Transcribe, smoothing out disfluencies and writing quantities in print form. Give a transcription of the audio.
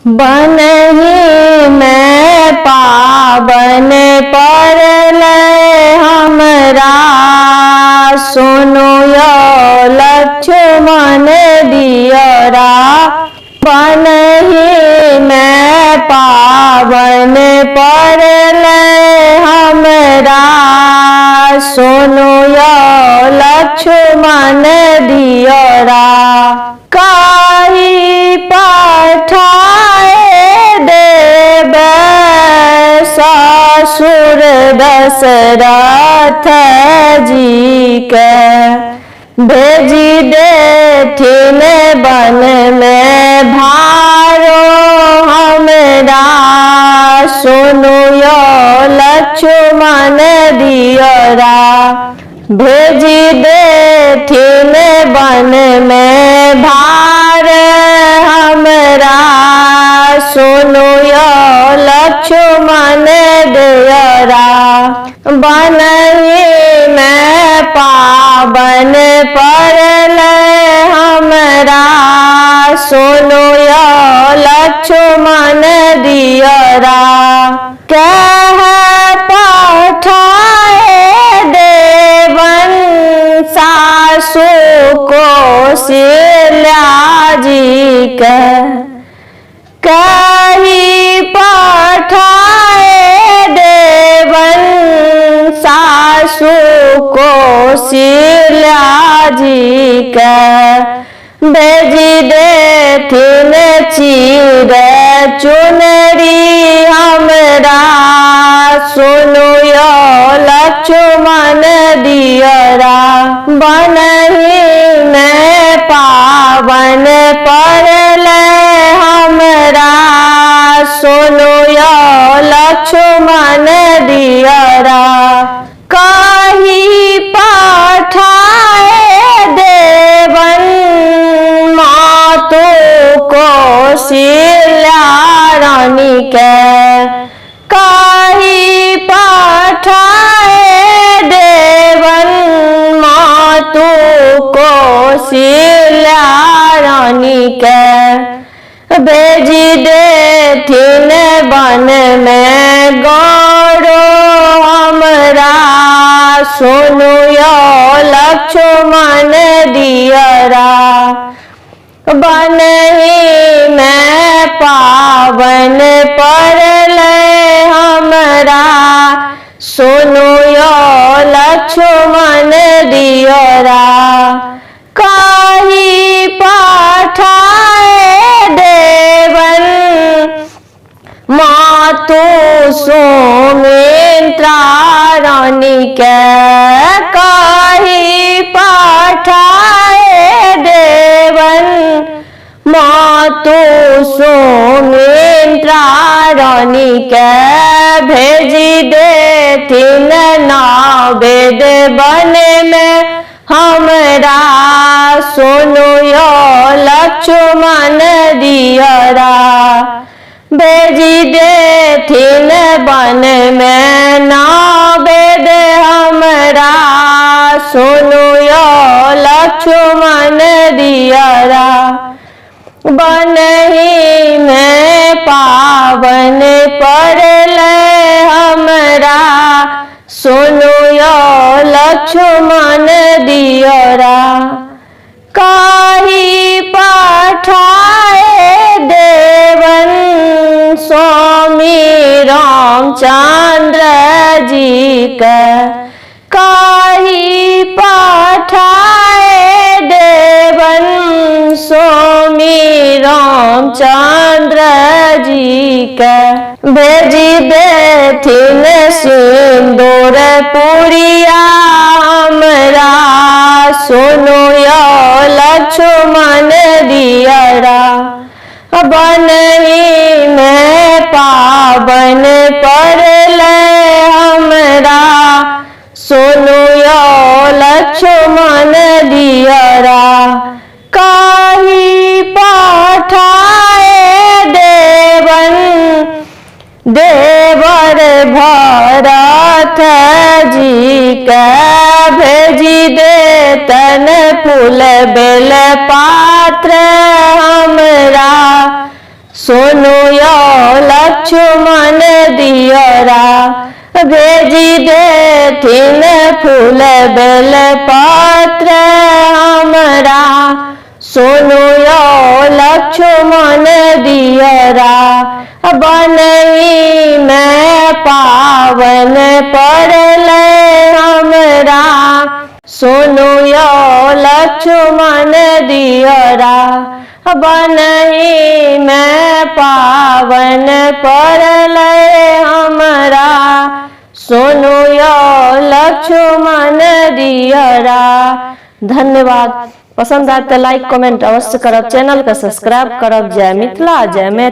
बनहि में पावन परल हमरा, सुनु यो लक्ष्मण दियरा। बनहि में पावन परल हमरा, सुनु यो लक्ष्मण दियरा। काही पठाए देव ससुर दशरथ जी के, भेजी देथिन बन में भारो हमरा, सुनु यो लक्ष्मण दियरा। भेजी देथिन बन में भार हमरा, सुनु यो लक्ष्मण दियरा। बनहि में पावन परल हमरा, सुनु यो लक्ष्मण दियरा। कह पठाए देवन सासु कौशल्या जी के, कही पठाए देवन सासु कौशल्या जी के, भेजी देथिन चीर चुनरी हमरा, सुनु यो लक्ष्मण दियरा। बनहि में पावन परल हमरा, सुनु यो लक्ष्मण दियरा। काही पठाए देवन मातु कौशल्या रानी के, काही पठाए देवन मातु कौशल्या रानी के, भेजी देथिन बन में गौरो हमरा, सुनु यो लक्ष्मण दियरा। बनहि में पावन परल हमरा, सुनु यो लक्ष्मण दियरा। काही पठाए देवन मातु सुमित्रा रानी के, काही पठाए देवन मातु सुमित्रा रानी के, भेजी देथिन नावेद बन में हमरा, सुनु यो लक्ष्मण दियरा। भेजी देथिन बन में नावेद हमरा, सुनु यो लक्ष्मण दियरा। बनहि में पावन परल हमरा, सुनु यो लक्ष्मण दियरा। काही पठाए देवन स्वामी रामचंद्र जी के, काही पठाए देवन स्वामी रामचंद्र जी के, भेजी देथिन सिंदूर पुरिया हमरा, सुनु यो लक्ष्मण दियरा। बनहि में पावन परल हमरा, सुनु यो लक्ष्मण दियरा। काही पठाए देवन देवर भरत जी के, भेजी देतन फूल बेल पात्र हमरा, सोनू यो लक्ष्मण दियरा भेजी देथिन फूल बेल पत्र हमरा। सोनू यो लक्ष्मण दियरा बनई में पावन पड़ल हमरा। सोनू यो लक्ष्मण दियरा बनई में पावन पड़ल हमरा। सोनू यो लक्ष्मण दियरा। धन्यवाद। पसंद आए तो लाइक कमेंट अवश्य करब, चैनल के सब्सक्राइब करब। जय मिथिला, जय मैथिली।